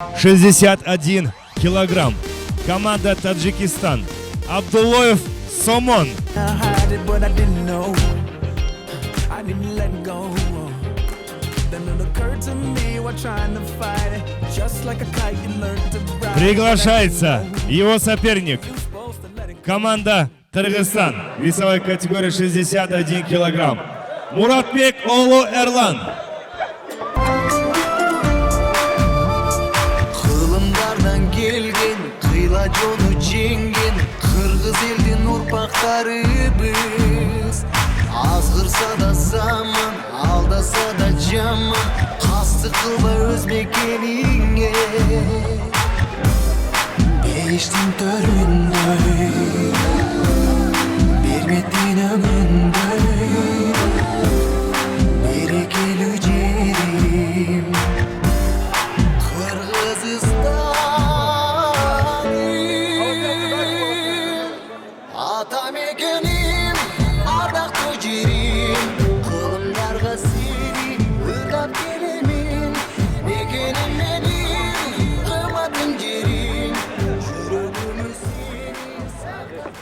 61 килограмм. Команда Таджикистан. Абдуллоев Сомон. Приглашается его соперник. Команда Кыргызстан. Весовая категория 61 килограмм. Muratbek oğlu Erlan. Kılımlardan gelgen, kıyla jonu cengen, Kırgız eldin urpaqtары biz. Azgırsa da zaman, aldasa da jaman, Kastı kılba özbek elinge. Beştin töründöy, bermedin ömündöy, berekeli jerim, Kırgızistan'ım, atam ekenim, ardaklı jerim, kılımlarga seni ırgap gelemin, ekenim menin, kıymatın jerim, жүрөгүмү сени сактап.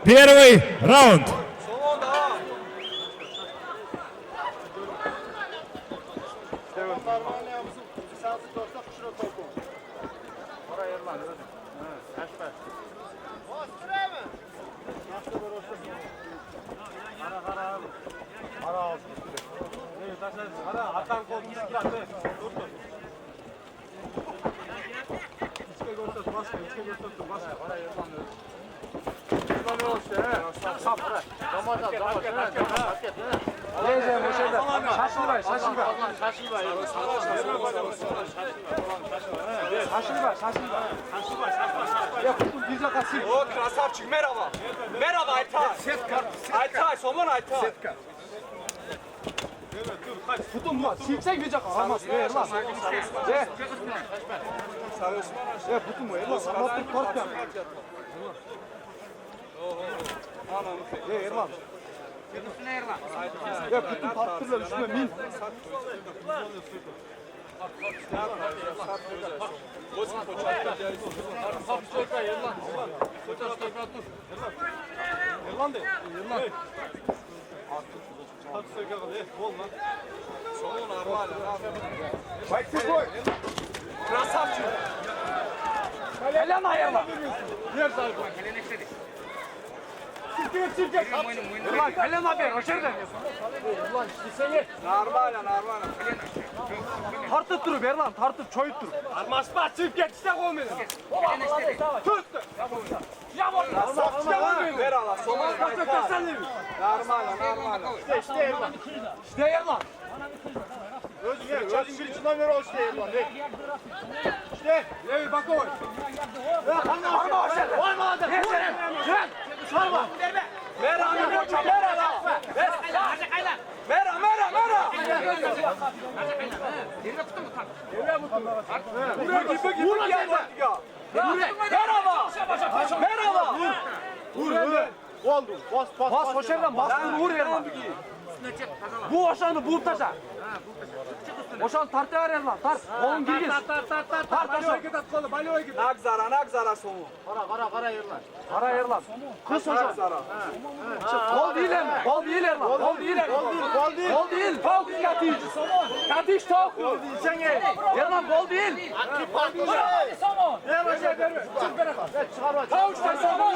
Первый раунд. О, красавчик, merhaba. Merhaba Aytay. Setka. Aytay, somon Aytay. Setka. Evet, dur, kaç. Tutun mu? Silsen gidecek. Alamaz. Ver lan. Ver. Sarı Osman aşağı. Ver, tutun mu? Erlan, anlattır, korkma. Anam. Ver, Erlan. Ya bütün pattırlar üstüne min. Erlan de. Erlan. Hadi söyle hadi. Olma. Son normal. Bak koy. Krasavçı. Helal ayağına. Yer sarı. Helal istedi. Sirke. Erlan helal abi. Hoşerdin. Erlan seni. Normal. Tartıp durup Erlan, tartıp çoyup durup. Armasma, çık git işte koymayın. Tut. Ver Allah, soğuk kaçta. Normal. İşte Erlan. İşte Erlan. Özün biricinden ver o işte Erlan. İşte, bak o. Arma hoşer. Olma. Gel. Sarma. Ver abi koçam. Ver Allah. Ver. Mera. Yerine tutun mu tak? Buraya gibi geldi ya. Merhaba. Vur. Oldu. Bas hoşerden bas. Vur Erlan. Bu oşanı bultaşa. Oşan tartı ver Erlan. Tart. Oğlum girgin. Tart aşağı git at kolu. Balyoya git. Nakzara somu. Kara Erlan. Kara Erlan. Kız oşan. Gol değil mi? Gol değil Erlan. Gol değil. Tavuk katiş. Katiş tavuk. Sen gel. Erlan gol değil. Hadi somon. Erlan şey verme. Çık bırak. Çıkar. Tavuk sen somon.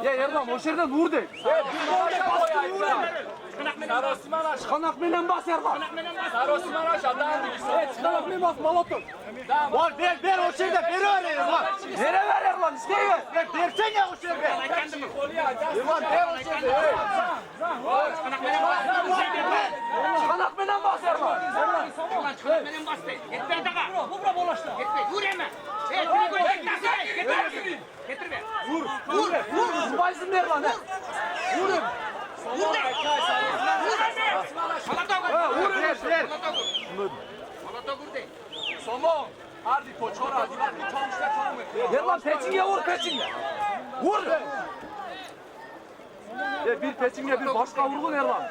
Ya Erlan o yerden vur de. Çıkanak menen bas Erlan. Çıkanak menen bas Molotov. Ver o yerden ver Erlan. Nereye ver Erlan? Erman isteyiver. Versene o şeyi be. Erman ver o şeyi. Kanak menen bas Erman. Benim bastı. Gitme daga. Bu bura bolaştı. Gitme. Vur hemen. Şunu koy. Getir. Getir be. Vur. Zıbaysın Erman. Vur. Vur de. Salata vur. Vur. Ver. Salata vur de. Somon. Hadi koçor hadi. Erman peçinge vur peçinge. Vur. Bir peçinge bir başka vurgun Erman.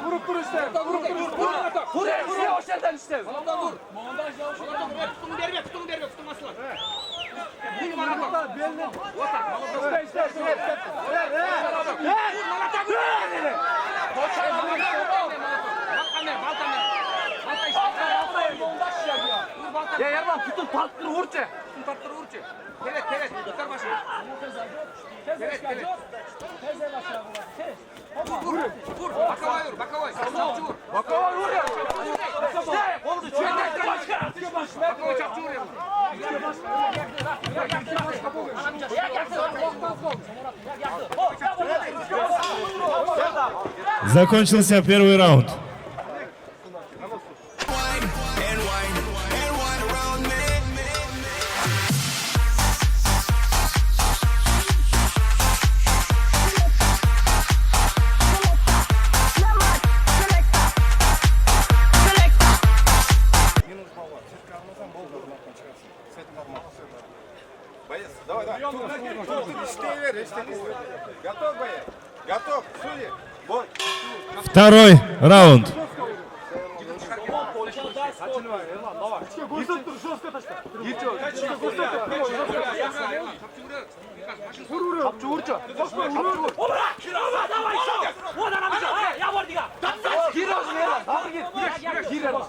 Vurup dur işte. Vur işte o şeyden işte. Salata vur. Salata vur. Tutun derbe. Tutun aslan. Vur bana. İşte. Ya Erman tutun tarttır vurça. Evet. Tutar başı. Evet. Vur. Bakavay. Çapçı vur. Bakava vur ya. İşte oldu. Çöndektir başka. Bakavay çapçı vur ya. Закончился первый раунд. Боец, давай. Готов, боец? Готов, судьи. Бой. Второй раунд. Çapçı vurça. Gir ağzına Erman. Hadi gir. Gir Erman.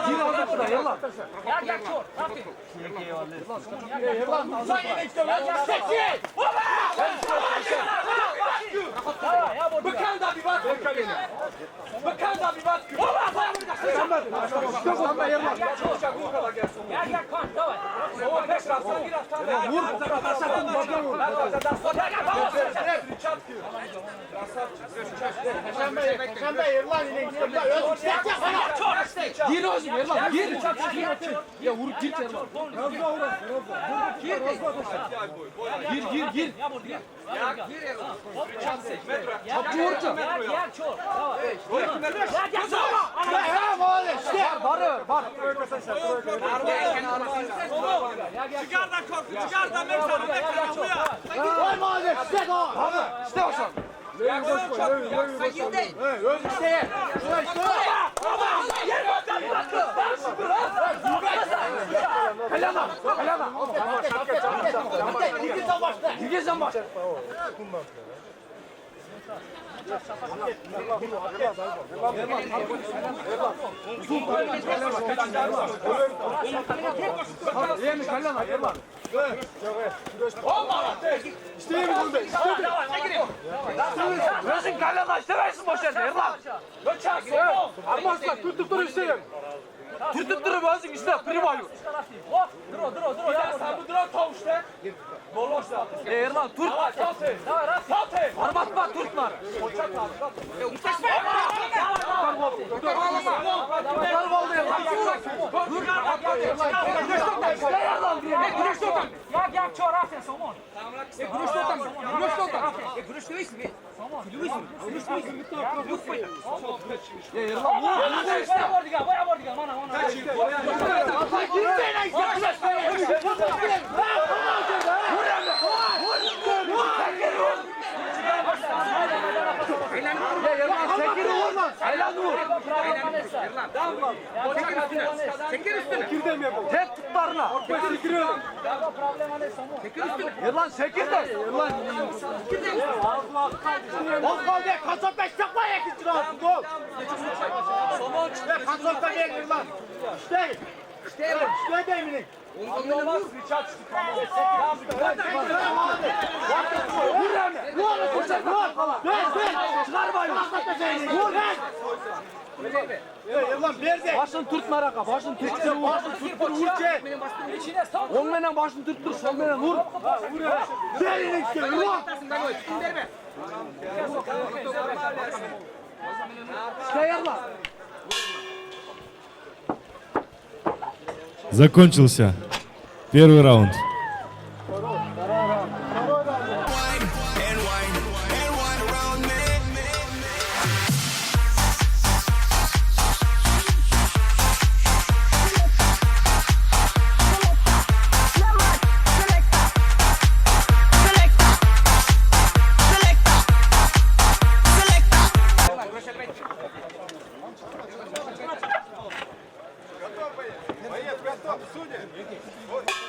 Gir ağzına Erman. Bekanda bir bak. Sen Erman. Gir ağzına Erman. Gir. Ya vurup gir Erman. Gir. Çapçı vurca. Var. İşte o şan. Kalama. Girgezen baş. Yemiş kalama Erman. Gözün kalama istemeyiz boş yerde Erman. Armasla tutup dur istedim. Tutup durup özün işte primayı. Dur. Ya sen bu duran tavuşta. Boloşta. Erman tut. Armatma tutma. Çekil üstüne. Tek tutlarına. Erlan sekir de. Gol de kasapta çakma yakın çırarsın gol. Somon çıktı. Kasapta gel Erlan. İşte deminin. Olmaz Richard çıktı. Vur lan. Vur. Çıkar bayım. Vur lan. Başını tutma raka, başını tuttur, başını tuttur, vur çek. On menen başını tuttur, sol menen vur. Derine işte, vur. İşte yarla. Закончился первый раунд.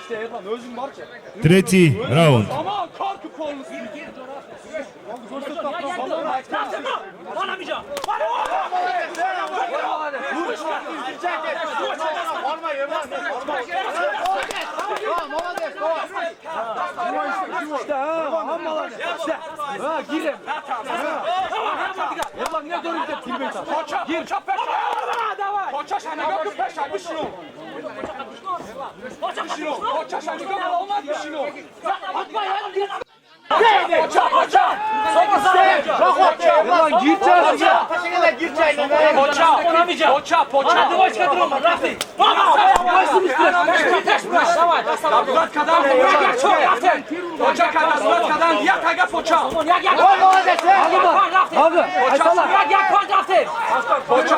İşte yarla, özün var ki. Третий раунд. Aman kalkıp olmuş. İşte ha, işte. Ha, girin. Yarla niye dönüp de tilbeyi tak? Gir. Koça sana gökü peşa, bir şey yok. Koça sana gökü olmaz bir şey yok. Atma ya, gir. Ulan gireceğiz ya. Poça. Hadi başka durma. Rafi. Başım üstüne. Murat kadar. Poça kadar. Murat kadar. Ya kaga poça. Abi. Aytalar. Poça.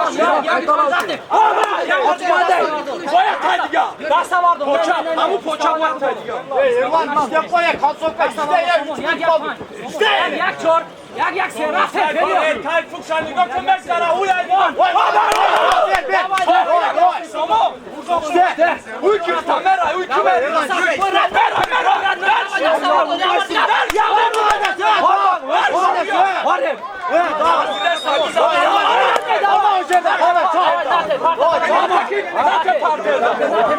Koya kaydıga. Basta vardı. Poça. Ama poça var kaydıga. Erman işte koya kalsokka işte ya. Jak się rasem period. Kayıp fukşanlı gökün mesela uyay. İşte. Uyku kamera. Uyku ver.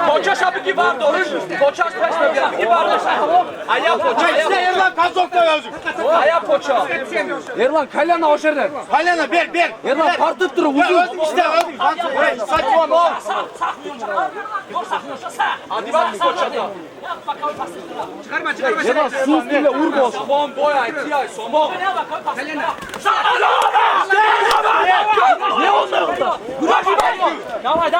Koça şapı vardı olur. Koça peşme bir vardı. Aya poça. İşte Erman kalsokka yazık. Aya poça. Erlan kaylana hoş erdin. Kaylana ber. Erlan partıp durur. Uzun. İşte özüm. Saçmalama. Hadi bak poçada. Çıkarma. Erlan sus ile vur boş. Somon boy ay tiyay somon. Ne oldu orada? Давай,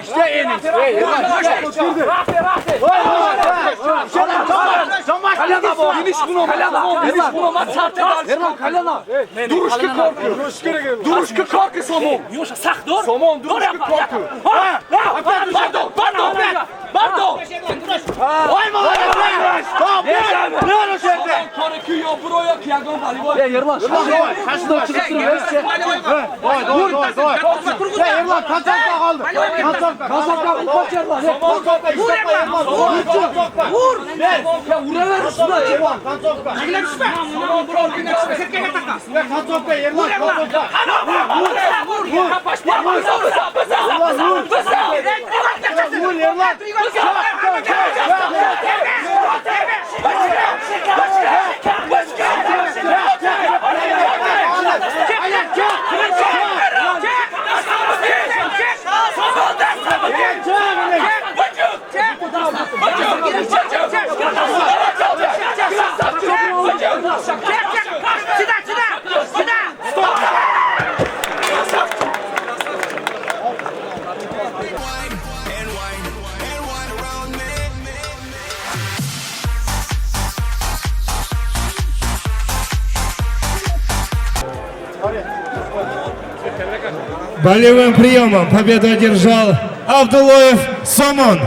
İşte en iyi. Kalena bu. Finish bunu. Finish bunu. Erlan kalena. Duruşku korku. Duruşku korku somon. Yumuşa sak dur. Somon duruşku korku. Pardon. Vay молодец. Tamam. Ne o şeyde? Korkuyor buraya kiyagon voleybol. Erlan. Kaçtı çıktı verse. Doy. Erman kalsokka kaldı. Kalsokka. Kasapta bir koç Erlan. Kalsokka işte koy Erman. Vur. Ver. Ya vuraver şuna. Erman kalsokka. Kalsokka Erman kalsokka. Vur Erman. Болевым приемом победу одержал Абдулоев Сомон.